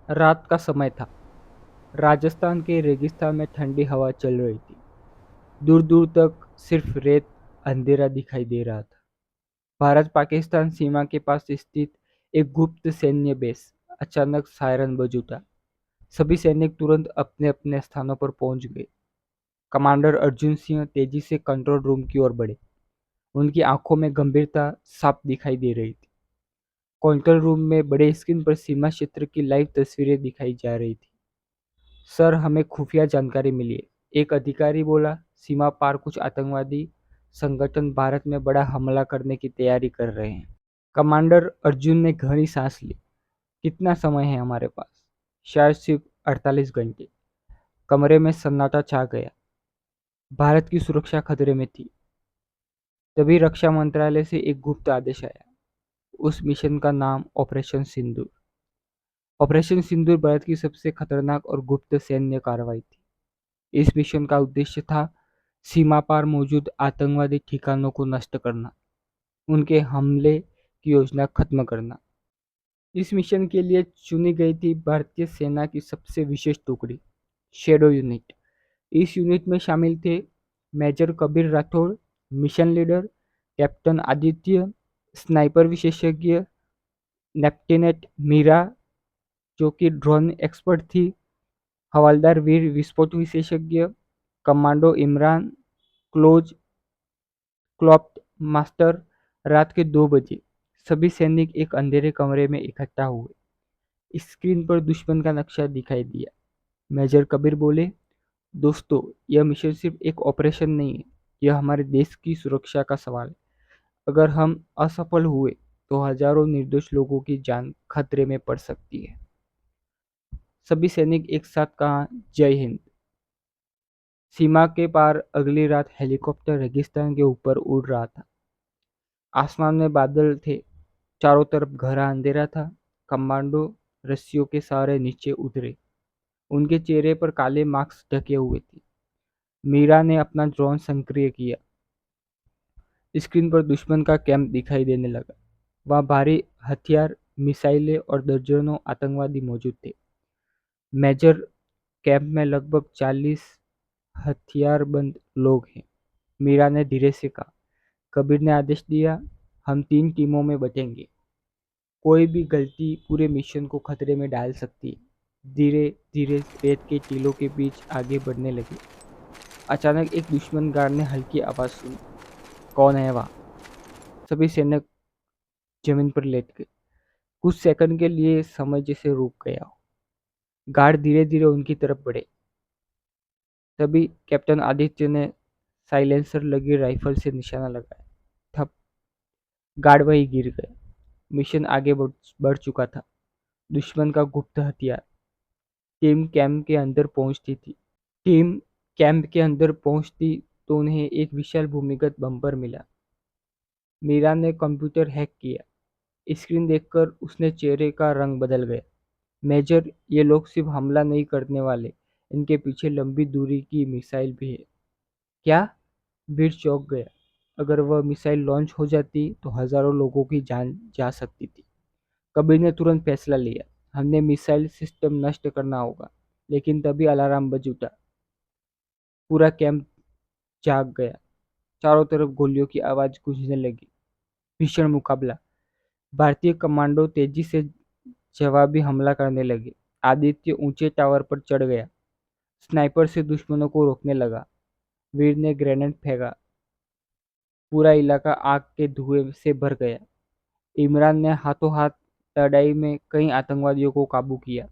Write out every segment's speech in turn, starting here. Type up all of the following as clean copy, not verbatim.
रात का समय था। राजस्थान के रेगिस्तान में ठंडी हवा चल रही थी। दूर दूर तक सिर्फ रेत अंधेरा दिखाई दे रहा था। भारत पाकिस्तान सीमा के पास स्थित एक गुप्त सैन्य बेस। अचानक सायरन बज उठा। सभी सैनिक तुरंत अपने अपने स्थानों पर पहुंच गए। कमांडर अर्जुन सिंह तेजी से कंट्रोल रूम की ओर बढ़े। उनकी आंखों में गंभीरता साफ दिखाई दे रही थी। कंट्रोल रूम में बड़े स्क्रीन पर सीमा क्षेत्र की लाइव तस्वीरें दिखाई जा रही थी। सर, हमें खुफिया जानकारी मिली है, एक अधिकारी बोला। सीमा पार कुछ आतंकवादी संगठन भारत में बड़ा हमला करने की तैयारी कर रहे हैं। कमांडर अर्जुन ने गहरी सांस ली। कितना समय है हमारे पास? शायद सिर्फ 48 घंटे। कमरे में सन्नाटा छा गया। भारत की सुरक्षा खतरे में थी। तभी रक्षा मंत्रालय से एक गुप्त आदेश आया। उस मिशन का नाम ऑपरेशन सिंदूर। ऑपरेशन सिंदूर भारत की सबसे खतरनाक और गुप्त सैन्य कार्रवाई थी। इस मिशन का उद्देश्य था सीमा पार मौजूद आतंकवादी ठिकानों को नष्ट करना, उनके हमले की योजना खत्म करना। इस मिशन के लिए चुनी गई थी भारतीय सेना की सबसे विशेष टुकड़ी, शेडो यूनिट। इस यूनिट में शामिल थे major Kabir Rathore, mission leader, captain Aditya, sniper विशेषज्ञ, लेफ्टिनेंट मीरा जो कि ड्रोन एक्सपर्ट थी, हवलदार वीर विस्फोट विशेषज्ञ, कमांडो इमरान, क्लोज क्लॉप्ट मास्टर। रात के 2 बजे सभी सैनिक एक अंधेरे कमरे में इकट्ठा हुए। स्क्रीन पर दुश्मन का नक्शा दिखाई दिया। मेजर कबीर बोले, दोस्तों, यह मिशन सिर्फ एक ऑपरेशन नहीं है, यह हमारे देश की सुरक्षा का सवाल है। अगर हम असफल हुए तो हजारों निर्दोष लोगों की जान खतरे में पड़ सकती है। सभी सैनिक एक साथ कहा, जय हिंद। सीमा के पार अगली रात हेलीकॉप्टर रेगिस्तान के ऊपर उड़ रहा था। आसमान में बादल थे, चारों तरफ गहरा अंधेरा था। कमांडो रस्सियों के सहारे नीचे उतरे। उनके चेहरे पर काले मार्क्स ढके हुए थे। मीरा ने अपना ड्रोन सक्रिय किया। स्क्रीन पर दुश्मन का कैंप दिखाई देने लगा। वहां भारी हथियार, मिसाइलें और दर्जनों आतंकवादी मौजूद थे। मेजर, कैंप में लगभग 40 हथियारबंद लोग हैं। मीरा ने धीरे से कहा। कबीर ने आदेश दिया, हम 3 टीमों में बटेंगे। कोई भी गलती पूरे मिशन को खतरे में डाल सकती है। धीरे धीरे रेत के टीलों के बीच आगे बढ़ने लगे। अचानक एक दुश्मन गार्ड ने हल्की आवाज सुनी। कौन है वहाँ? सभी सैनिक जमीन पर लेट गए। कुछ सेकंड के लिए समय जैसे रुक गया हो। गार्ड धीरे धीरे उनकी तरफ बढ़े। तभी कैप्टन आदित्य ने साइलेंसर लगी राइफल से निशाना लगाया। ठप। गार्ड वहीं गिर गए। मिशन आगे बढ़ चुका था। दुश्मन का गुप्त हथियार। टीम कैंप के अंदर पहुंचती थी। टीम कैंप के अंदर पहुंचती तो उन्हें एक विशाल भूमिगत बम्पर मिला। मीरा ने कंप्यूटर हैक किया। स्क्रीन देखकर उसने चेहरे का रंग बदल गया। मेजर, ये लोग सिर्फ हमला नहीं करने वाले, इनके पीछे लंबी दूरी की मिसाइल भी है। क्या? वीर चौंक गया। अगर वह मिसाइल लॉन्च हो जाती तो हजारों लोगों की जान जा सकती थी। कबीर ने तुरंत फैसला लिया। हमने मिसाइल सिस्टम नष्ट करना होगा। लेकिन तभी अलार्म बज उठा। पूरा कैंप जाग गया। चारों तरफ गोलियों की आवाज गूंजने लगी। भीषण मुकाबला। भारतीय कमांडो तेजी से जवाबी हमला करने लगे। आदित्य ऊंचे टावर पर चढ़ गया। स्नाइपर से दुश्मनों को रोकने लगा। वीर ने ग्रेनेड फेंका। पूरा इलाका आग के धुएं से भर गया। इमरान ने हाथों हाथ लड़ाई में कई आतंकवादियों को काबू किया।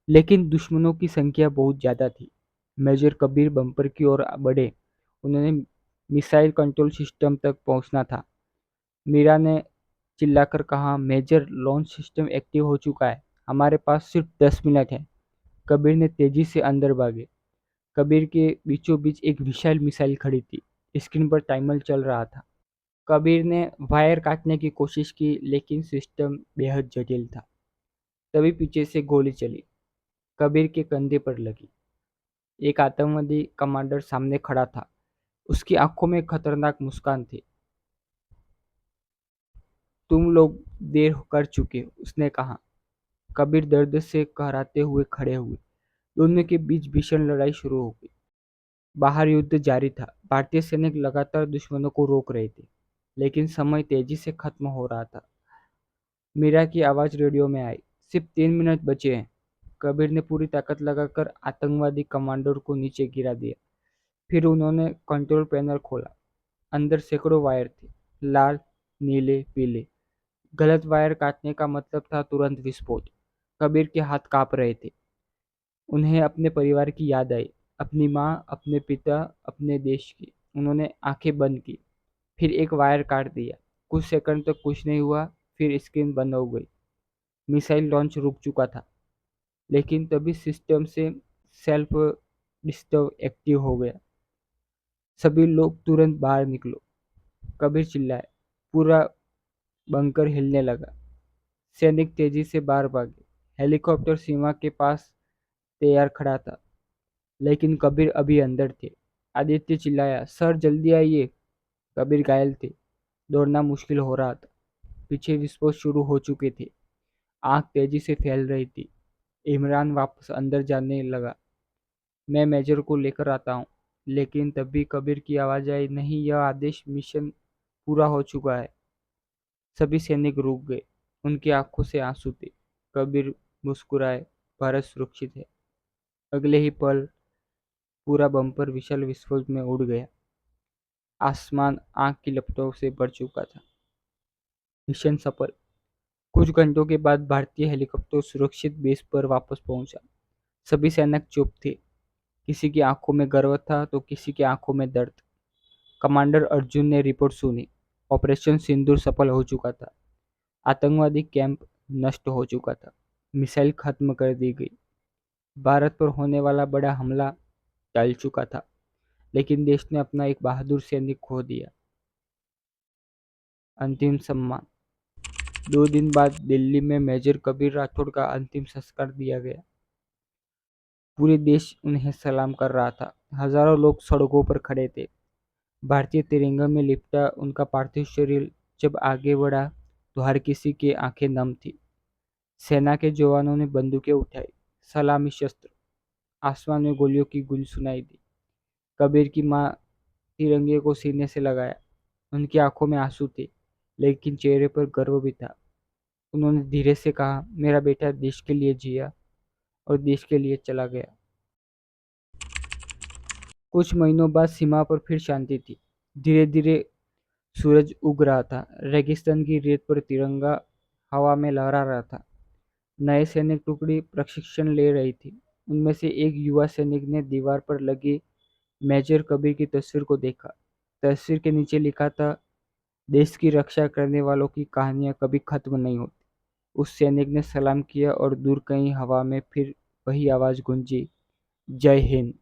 लेकिन दुश्मनों की संख्या बहुत ज्यादा थी। मेजर कबीर बम्पर की ओर बढ़े। उन्होंने मिसाइल कंट्रोल सिस्टम तक पहुंचना था। मीरा ने चिल्लाकर कहा, मेजर, लॉन्च सिस्टम एक्टिव हो चुका है। हमारे पास सिर्फ 10 मिनट है। कबीर ने तेजी से अंदर भागे। कबीर के बीचों बीच एक विशाल मिसाइल खड़ी थी। स्क्रीन पर टाइमर चल रहा था। कबीर ने वायर काटने की कोशिश की, लेकिन सिस्टम बेहद जटिल था। तभी पीछे से गोली चली। कबीर के कंधे पर लगी। एक आतंकवादी कमांडर सामने खड़ा था। उसकी आंखों में खतरनाक मुस्कान थी। तुम लोग देर कर चुके, उसने कहा। कबीर दर्द से कहराते हुए खड़े हुए। दोनों के बीच भीषण लड़ाई शुरू हो गई। बाहर युद्ध जारी था। भारतीय सैनिक लगातार दुश्मनों को रोक रहे थे, लेकिन समय तेजी से खत्म हो रहा था। मीरा की आवाज रेडियो में आई, सिर्फ 3 मिनट बचे हैं। कबीर ने पूरी ताकत लगाकर आतंकवादी कमांडर को नीचे गिरा दिया। फिर उन्होंने कंट्रोल पैनल खोला। अंदर सैकड़ों वायर थे, लाल, नीले, पीले। गलत वायर काटने का मतलब था तुरंत विस्फोट। कबीर के हाथ कांप रहे थे। उन्हें अपने परिवार की याद आई, अपनी माँ, अपने पिता, अपने देश की। उन्होंने आंखें बंद की। फिर एक वायर काट दिया। कुछ सेकंड तक कुछ नहीं हुआ। फिर स्क्रीन बंद हो गई। मिसाइल लॉन्च रुक चुका था। लेकिन तभी सिस्टम से सेल्फ डिस्टर्ब एक्टिव हो गया। सभी लोग तुरंत बाहर निकलो, कबीर चिल्लाए। पूरा बंकर हिलने लगा। सैनिक तेजी से बाहर भागे। हेलीकॉप्टर सीमा के पास तैयार खड़ा था, लेकिन कबीर अभी अंदर थे। आदित्य चिल्लाया, सर जल्दी आइए। कबीर घायल थे। दौड़ना मुश्किल हो रहा था। पीछे विस्फोट शुरू हो चुके थे। आग तेजी से फैल रही थी। इमरान वापस अंदर जाने लगा। मैं मेजर को लेकर आता हूँ। लेकिन तभी कबीर की आवाज आई, नहीं, यह आदेश, मिशन पूरा हो चुका है। सभी सैनिक रुक गए। उनकी आंखों से आंसू थे। कबीर मुस्कुराए, भारत सुरक्षित है। अगले ही पल पूरा बम्पर विशाल विस्फोट में उड़ गया। आसमान आग की लपटों से भर चुका था। मिशन सफल। कुछ घंटों के बाद भारतीय हेलीकॉप्टर सुरक्षित बेस पर वापस पहुंचा। सभी सैनिक चुप थे। किसी की आंखों में गर्व था तो किसी की आंखों में दर्द। कमांडर अर्जुन ने रिपोर्ट सुनी। ऑपरेशन सिंदूर सफल हो चुका था। आतंकवादी कैंप नष्ट हो चुका था। मिसाइल खत्म कर दी गई। भारत पर होने वाला बड़ा हमला टल चुका था। लेकिन देश ने अपना एक बहादुर सैनिक खो दिया। अंतिम सम्मान। 2 दिन बाद दिल्ली में मेजर कबीर राठौड़ का अंतिम संस्कार दिया गया। पूरे देश उन्हें सलाम कर रहा था। हजारों लोग सड़कों पर खड़े थे। भारतीय तिरंगा में लिपटा उनका पार्थिव शरीर जब आगे बढ़ा तो हर किसी की आंखें नम थी। सेना के जवानों ने बंदूकें उठाई, सलामी शस्त्र। आसमान में गोलियों की गूंज सुनाई दी। कबीर की मां तिरंगे को सीने से लगाया। उनकी आंखों में आंसू थे, लेकिन चेहरे पर गर्व भी था। उन्होंने धीरे से कहा, मेरा बेटा देश के लिए जिया और देश के लिए चला गया। कुछ महीनों बाद सीमा पर फिर शांति थी। धीरे धीरे सूरज उग रहा था। रेगिस्तान की रेत पर तिरंगा हवा में लहरा रहा था। नए सैनिक टुकड़ी प्रशिक्षण ले रही थी। उनमें से एक युवा सैनिक ने दीवार पर लगी मेजर कबीर की तस्वीर को देखा। तस्वीर के नीचे लिखा था, देश की रक्षा करने वालों की कहानियां कभी खत्म नहीं होती। उस सैनिक ने सलाम किया और दूर कहीं हवा में फिर वही आवाज गूंजी, जय हिंद।